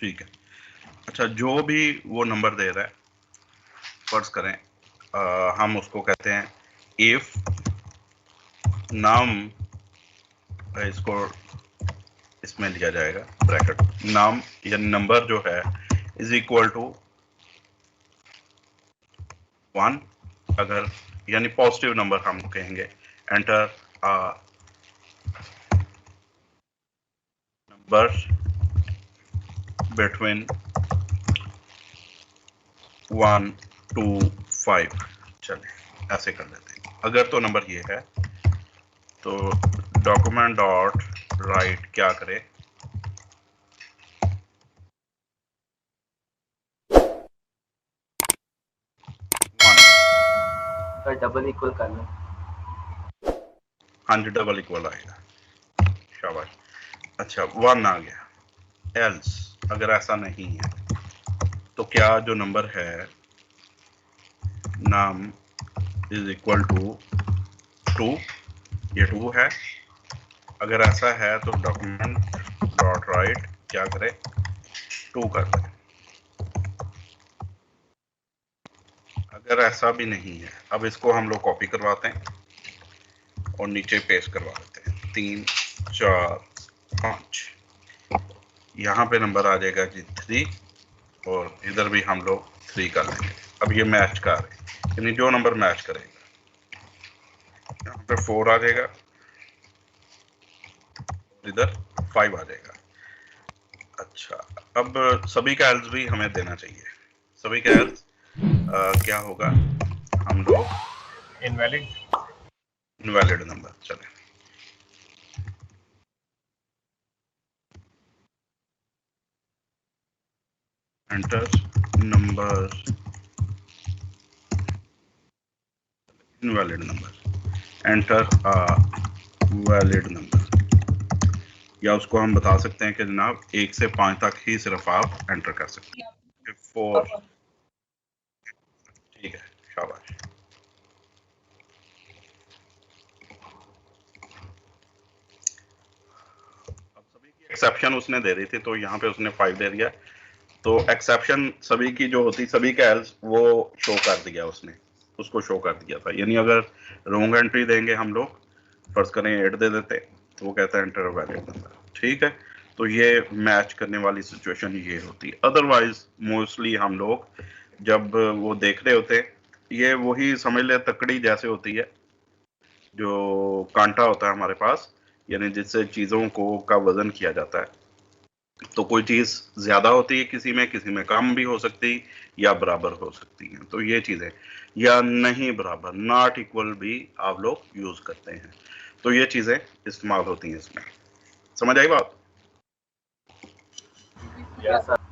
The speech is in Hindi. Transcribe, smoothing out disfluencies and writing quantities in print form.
ठीक है। अच्छा, जो भी वो नंबर दे रहा है, फर्ज करें हम उसको कहते हैं इफ नम, इसको इसमें लिया जाएगा ब्रैकेट, नाम या नंबर जो है इज इक्वल टू 1, अगर यानी पॉजिटिव नंबर हम कहेंगे, एंटर नंबर बिटवीन 1 to 5। चले ऐसे कर लेते हैं। अगर तो नंबर ये है तो डॉक्यूमेंट डॉट राइट क्या करे, डबल इक्वल करना। हाँ जी, डबल इक्वल आएगा, शाबाश। अच्छा, 1 आ गया। एल्स अगर ऐसा नहीं है तो क्या जो नंबर है नाम इज इक्वल टू 2, ये 2 है। अगर ऐसा है तो डॉक्यूमेंट डॉट राइट क्या करे, 2 कर दे। अगर ऐसा भी नहीं है, अब इसको हम लोग कॉपी करवाते हैं और नीचे पेस्ट करवा देते हैं 3 4 5। यहाँ पे नंबर आ जाएगा जी 3 और इधर भी हम लोग 3 कर लेंगे। अब ये मैच कर रहे हैं, यानी जो नंबर मैच करेगा, यहाँ पे 4 आ जाएगा, इधर 5 आ जाएगा। अच्छा, अब सभी का एल्स भी हमें देना चाहिए। सभी का एल्स क्या होगा, हम लोग इनवैलिड नंबर। चले enter number invalid number, enter valid number, या उसको हम बता सकते हैं कि जनाब 1 से 5 तक ही सिर्फ आप एंटर कर सकते हैं। 4, ठीक है, शाबाश। अब सभी की एक्सेप्शन उसने दे दी थी तो यहाँ पे उसने 5 दे दिया, तो एक्सेप्शन सभी की जो होती, सभी का एल्स वो शो कर दिया उसने, उसको शो कर दिया था। यानी अगर रॉन्ग एंट्री देंगे हम लोग, फर्ज करें 8 दे देते तो वो कहता है एंटर वैलिड नंबर। ठीक है, तो ये मैच करने वाली सिचुएशन ये होती है। अदरवाइज मोस्टली हम लोग जब वो देख रहे होते, ये वही समझ ले तकड़ी जैसे होती है, जो कांटा होता है हमारे पास, यानी जिससे चीज़ों को का वजन किया जाता है। तो कोई चीज़ ज़्यादा होती है किसी में कम भी हो सकती या बराबर हो सकती है। तो ये चीज़ें, या नहीं बराबर, नॉट इक्वल भी आप लोग यूज़ करते हैं। तो ये चीज़ें इस्तेमाल होती हैं इसमें। समझ आई बात? Yes sir.